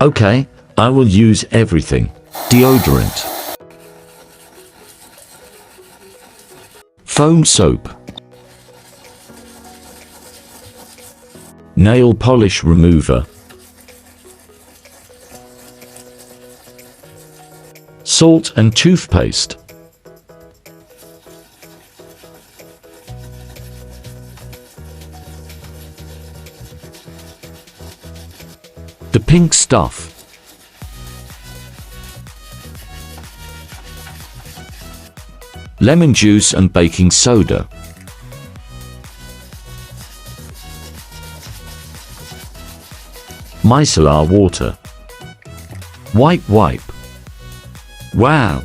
Okay, I will use everything. Deodorant, foam soap, nail polish remover, salt and toothpaste, the pink stuff, lemon juice and baking soda, micellar water, wipe. Wow!